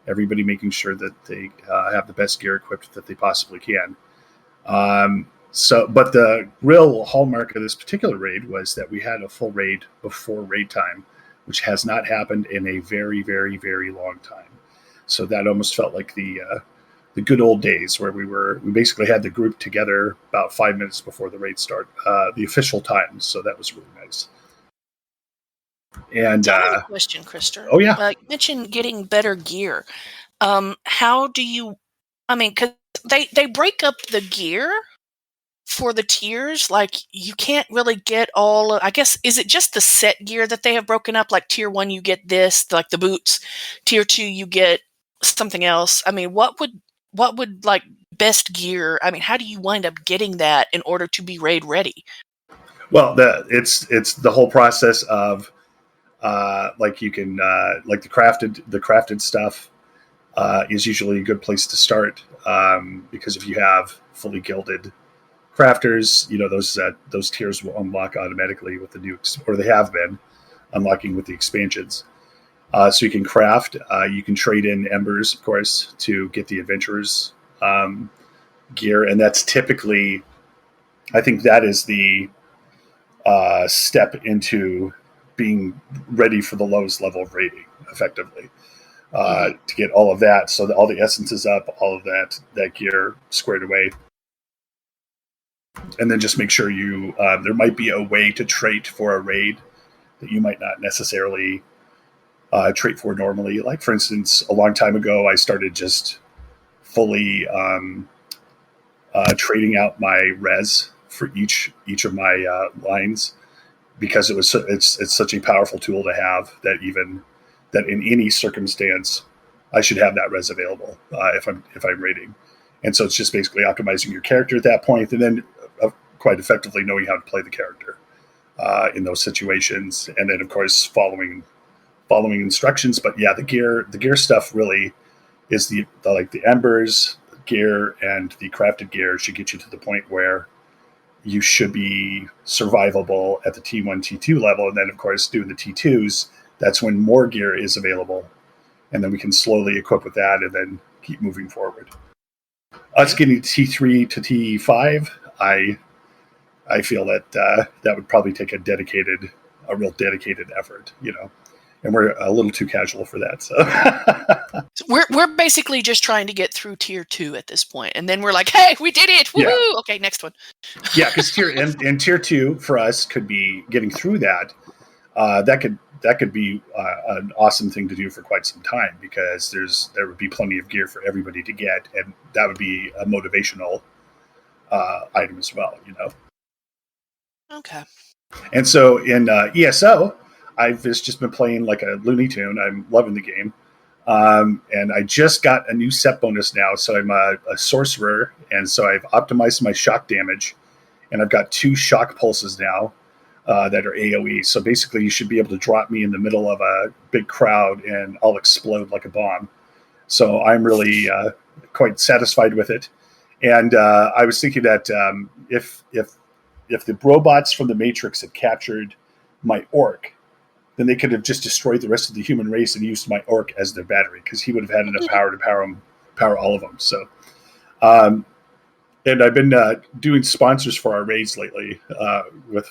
Everybody making sure that they have the best gear equipped that they possibly can. But the real hallmark of this particular raid was that we had a full raid before raid time, which has not happened in a very, very, very long time. So that almost felt like the good old days where we basically had the group together about 5 minutes before the raid start, the official time. So that was really nice. And
I have a question, Krister.
Oh yeah,
you mentioned getting better gear. How do you? I mean, because they break up the gear for the tiers. Like you can't really get all. I guess is it just the set gear that they have broken up? Like tier 1, you get this, like the boots. Tier 2, you get something else. I mean, what would like best gear? I mean, how do you wind up getting that in order to be raid ready?
Well, it's the whole process of like you can like the crafted stuff is usually a good place to start because if you have fully gilded crafters, those tiers will unlock automatically with the new, or they have been unlocking with the expansions. So you can craft, you can trade in embers, of course, to get the adventurers gear, and that's typically, I think that is the step into being ready for the lowest level of raiding, effectively, to get all of that. So all the essences up, all of that gear squared away. And then just make sure you, there might be a way to trait for a raid that you might not necessarily trait for normally. Like, for instance, a long time ago, I started just fully trading out my res for each of my lines, because it's such a powerful tool to have that in any circumstance I should have that res available if I'm raiding. And so it's just basically optimizing your character at that point, and then quite effectively knowing how to play the character in those situations, and then of course following instructions. But yeah, the gear stuff really is the embers gear and the crafted gear should get you to the point where you should be survivable at the T1, T2 level. And then, of course, doing the T2s, that's when more gear is available. And then we can slowly equip with that and then keep moving forward. Us getting T3 to T5, I feel that that would probably take a real dedicated effort, and we're a little too casual for that. So
we're basically just trying to get through tier 2 at this point, and then we're like, hey, we did it! Woohoo! Yeah. Okay, next one.
Yeah, because tier 2 for us could be getting through that. That could be an awesome thing to do for quite some time, because there would be plenty of gear for everybody to get, and that would be a motivational item as well,
Okay.
And so in ESO, I've just been playing like a Looney Tune. I'm loving the game. And I just got a new set bonus now. So I'm a sorcerer. And so I've optimized my shock damage. And I've got 2 shock pulses now that are AoE. So basically you should be able to drop me in the middle of a big crowd and I'll explode like a bomb. So I'm really quite satisfied with it. And I was thinking that if the robots from the Matrix had captured my orc, then they could have just destroyed the rest of the human race and used my orc as their battery, because he would have had enough power to power all of them. So, and I've been doing sponsors for our raids lately with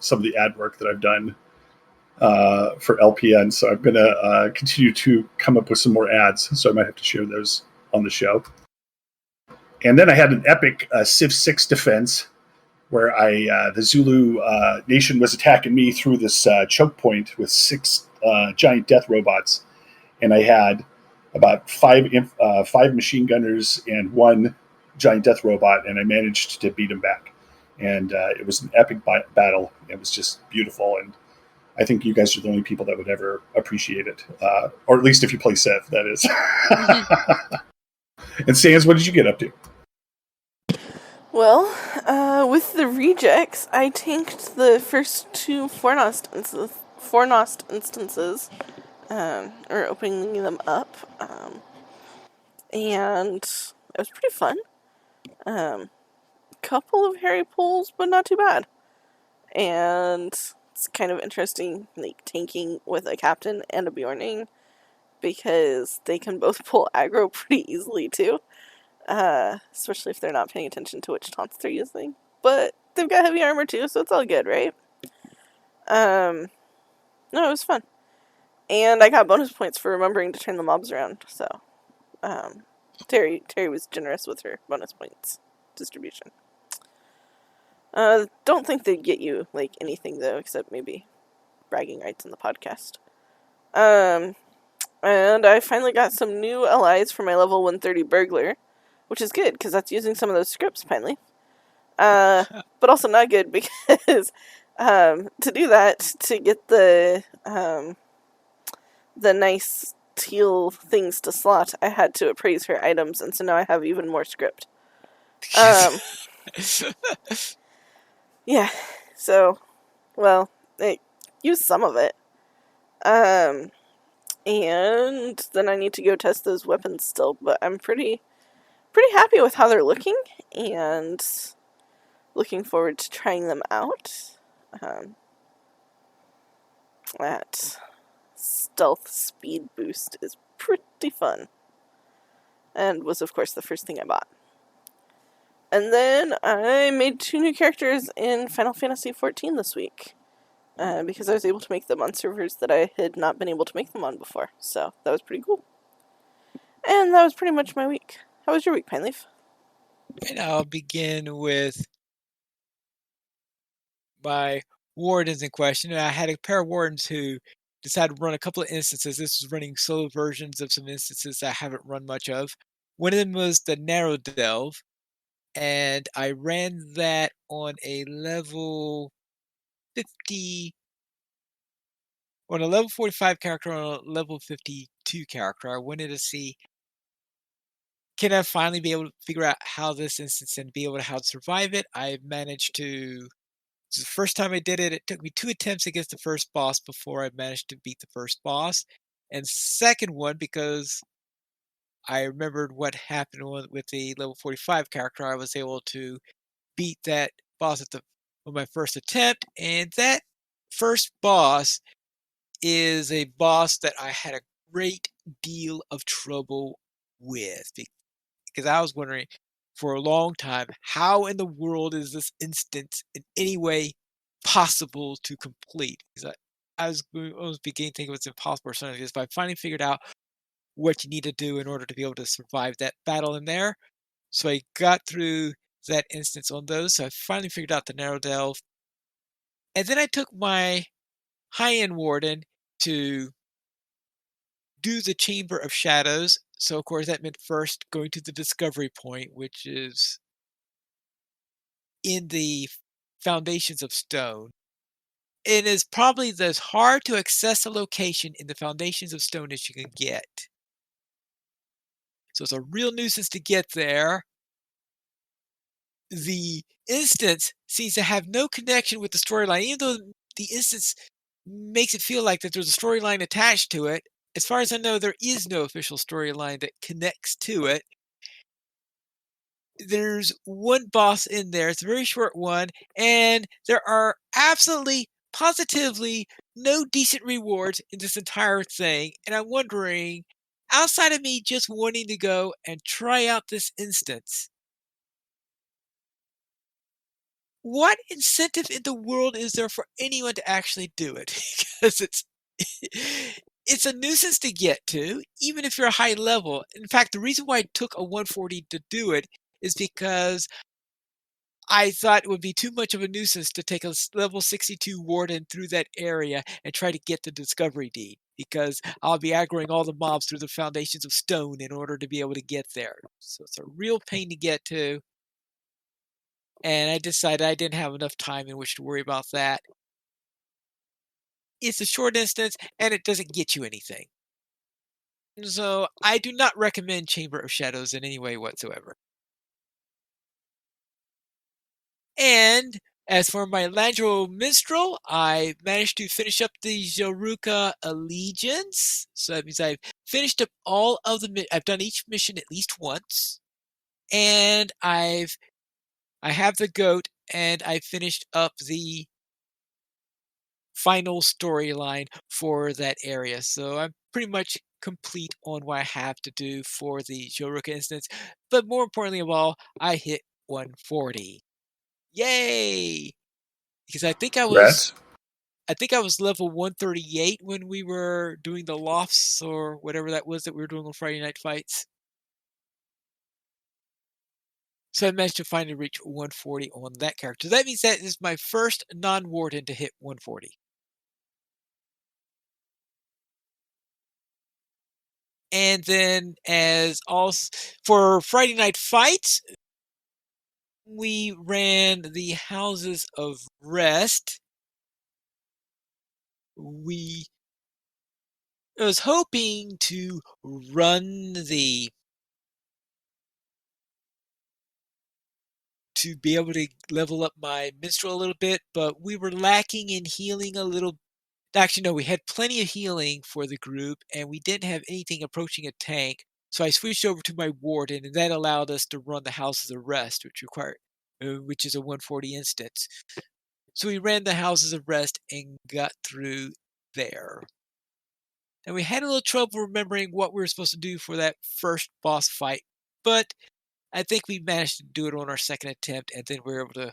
some of the ad work that I've done for LPN. So I'm going to continue to come up with some more ads. So I might have to share those on the show. And then I had an epic Civ 6 defense where the Zulu nation was attacking me through this choke point with 6 giant death robots, and I had about 5 machine gunners and 1 giant death robot, and I managed to beat them back. And it was an epic battle. It was just beautiful, and I think you guys are the only people that would ever appreciate it, or at least if you play Civ, that is. And Sans, what did you get up to?
Well, with the rejects, I tanked the first 2 Fornost instances, or opening them up, and it was pretty fun. Couple of hairy pulls, but not too bad. And it's kind of interesting, like, tanking with a captain and a Bjorning, because they can both pull aggro pretty easily too. Especially if they're not paying attention to which taunts they're using. But they've got heavy armor too, so it's all good, right? No, it was fun. And I got bonus points for remembering to turn the mobs around, so Terry was generous with her bonus points distribution. Don't think they'd get you, like, anything, though, except maybe bragging rights in the podcast. And I finally got some new allies for my level 130 burglar, which is good, because that's using some of those scripts, finally. But also not good, because to do that, to get the nice teal things to slot, I had to appraise her items, and so now I have even more script. Yeah, so, well, I used some of it. And then I need to go test those weapons still, but I'm pretty happy with how they're looking, and looking forward to trying them out. That stealth speed boost is pretty fun, and was, of course, the first thing I bought. And then I made 2 new characters in Final Fantasy XIV this week, because I was able to make them on servers that I had not been able to make them on before, so that was pretty cool. And that was pretty much my week. How was your week, Pineleaf?
And I'll begin with my wardens in question. I had a pair of wardens who decided to run a couple of instances. This was running solo versions of some instances I haven't run much of. One of them was the Narrow Delve, and I ran that on a level 50, on a level 45 character, on a level 52 character. I wanted to see, can I finally be able to figure out how this instance and be able to how to survive it. I managed to, the first time I did it, it took me 2 attempts against the first boss before I managed to beat the first boss. And second one, because I remembered what happened with the level 45 character, I was able to beat that boss on my first attempt. And that first boss is a boss that I had a great deal of trouble with, because I was wondering for a long time, how in the world is this instance in any way possible to complete? Because I was beginning to think it was impossible or something like this, but I finally figured out what you need to do in order to be able to survive that battle in there. So I got through that instance on those. So I finally figured out the Narrow Delve. And then I took my high-end warden to do the Chamber of Shadows. So, of course, that meant first going to the Discovery Point, which is in the Foundations of Stone. It is probably the hard to access a location in the Foundations of Stone as you can get. So it's a real nuisance to get there. The instance seems to have no connection with the storyline, even though the instance makes it feel like that there's a storyline attached to it. As far as I know, there is no official storyline that connects to it. There's one boss in there. It's a very short one, and there are absolutely, positively no decent rewards in this entire thing. And I'm wondering, outside of me just wanting to go and try out this instance, what incentive in the world is there for anyone to actually do it? Because it's a nuisance to get to, even if you're a high level. In fact, the reason why I took a 140 to do it is because I thought it would be too much of a nuisance to take a level 62 warden through that area and try to get the discovery deed, because I'll be aggroing all the mobs through the Foundations of Stone in order to be able to get there. So it's a real pain to get to. And I decided I didn't have enough time in which to worry about that. It's a short instance, and it doesn't get you anything. So I do not recommend Chamber of Shadows in any way whatsoever. And As for my Landro Minstrel, I managed to finish up the Joruka Allegiance. So that means I've finished up all of I've done each mission at least once. And I have the goat, and I finished up the final storyline for that area. So I'm pretty much complete on what I have to do for the Joruka instance. But more importantly of all, I hit 140. Yay! Because I think I was level 138 when we were doing the lofts or whatever that was that we were doing on Friday Night Fights. So I managed to finally reach 140 on that character. That means that is my first non-warden to hit 140. And then for Friday Night Fights, we ran the Houses of Rest. I was hoping to run to be able to level up my minstrel a little bit, but we were lacking in healing a little. Actually, no, we had plenty of healing for the group, and we didn't have anything approaching a tank. So I switched over to my warden, and that allowed us to run the Houses of Rest, which is a 140 instance. So we ran the Houses of Rest and got through there. And we had a little trouble remembering what we were supposed to do for that first boss fight, but I think we managed to do it on our second attempt, and then we were able to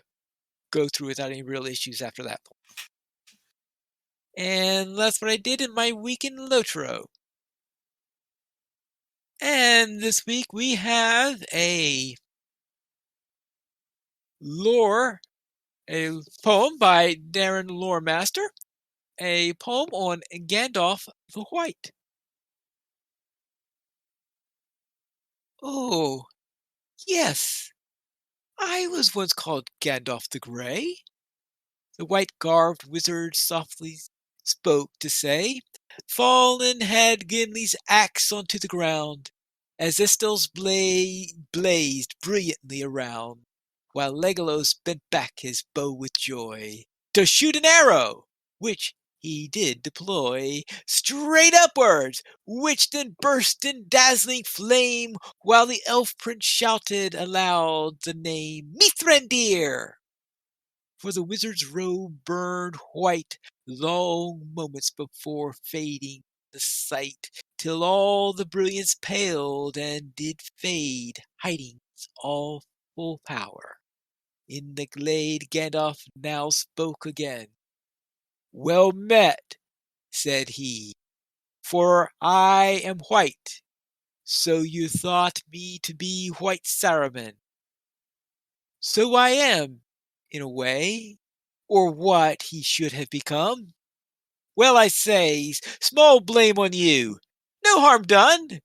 go through without any real issues after that point. And that's what I did in my week in LOTRO. And this week we have a poem by Darren Loremaster, a poem on Gandalf the White. Oh, yes, I was once called Gandalf the Grey. The white-garbed wizard softly spoke to say, fallen had Gimli's axe onto the ground, as Estel's blade blazed brilliantly around, while Legolas bent back his bow with joy, to shoot an arrow, which he did deploy, straight upwards, which then burst in dazzling flame, while the elf prince shouted aloud the name Mithrandir! For the wizard's robe burned white long moments before fading the sight, till all the brilliance paled and did fade, hiding its awful power. In the glade Gandalf now spoke again. Well met, said he, for I am white. So you thought me to be White Saruman. So I am, in a way, or what he should have become. Well, I say, small blame on you. No harm done.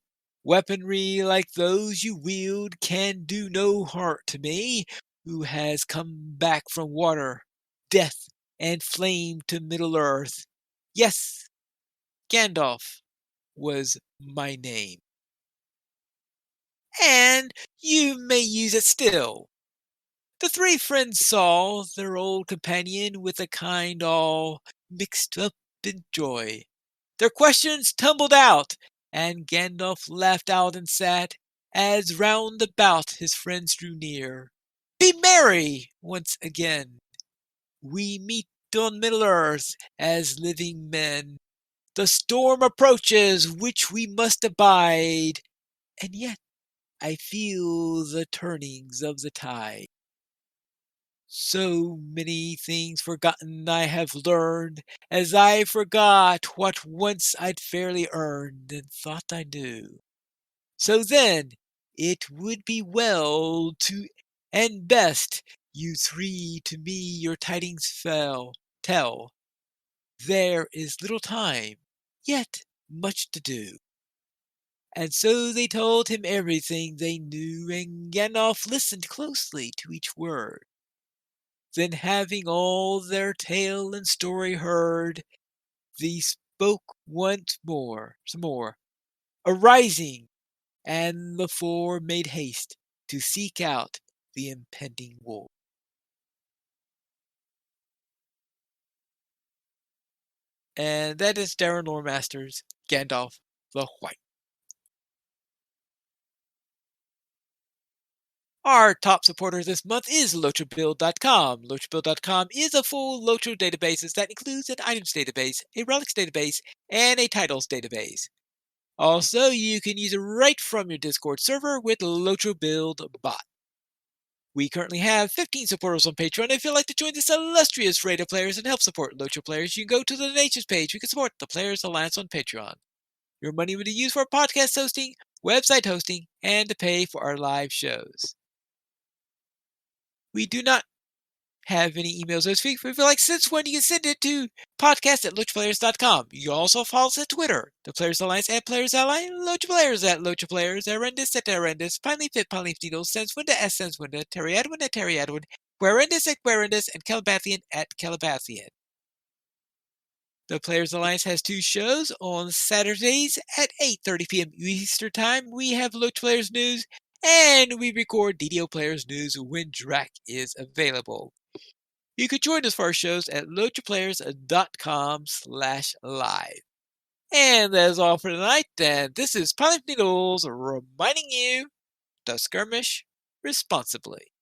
Weaponry like those you wield can do no hurt to me, who has come back from water, death, and flame to Middle-earth. Yes, Gandalf was my name. And you may use it still. The three friends saw their old companion with a kind all mixed up in joy. Their questions tumbled out, and Gandalf laughed out and sat, as round about his friends drew near. Be merry once again. We meet on Middle-earth as living men. The storm approaches which we must abide, and yet I feel the turnings of the tide. So many things forgotten I have learned, as I forgot what once I'd fairly earned and thought I knew. So then, it would be well to and best you three to me your tidings tell. There is little time, yet much to do. And so they told him everything they knew, and Gandalf listened closely to each word. Then having all their tale and story heard, they spoke some more, arising, and the four made haste to seek out the impending war. And that is Darren Loremaster's Gandalf the White. Our top supporter this month is LOTRObuild.com. LOTRObuild.com is a full LOTRO database that includes an items database, a relics database, and a titles database. Also, you can use it right from your Discord server with LOTRObuild bot. We currently have 15 supporters on Patreon. If you'd like to join this illustrious rate of players and help support LOTRO players, you can go to the donations page. You can support the Players Alliance on Patreon. Your money will be used for podcast hosting, website hosting, and to pay for our live shows. We do not have any emails this week, but if you like since when, you can send it to podcast@lotraplayers.com. You can also follow us at Twitter, the Players Alliance at Players Ally, Lotra Players at Lotra Players, Arendis at Arendis, Pineleaf at Pineleaf Needles, Senswinda at Senswinda, Terry Edwin at Terry Edwin, Guarendis at Guarendis, and Calabathian at Calabathian. The Players Alliance has 2 shows on Saturdays at 8:30 p.m. Eastern Time. We have Lotra Players News, and we record DDO Players News when Drac is available. You can join us for our shows at lotraplayers.com/live. And that's all for tonight. And this is Pilot Needles reminding you to skirmish responsibly.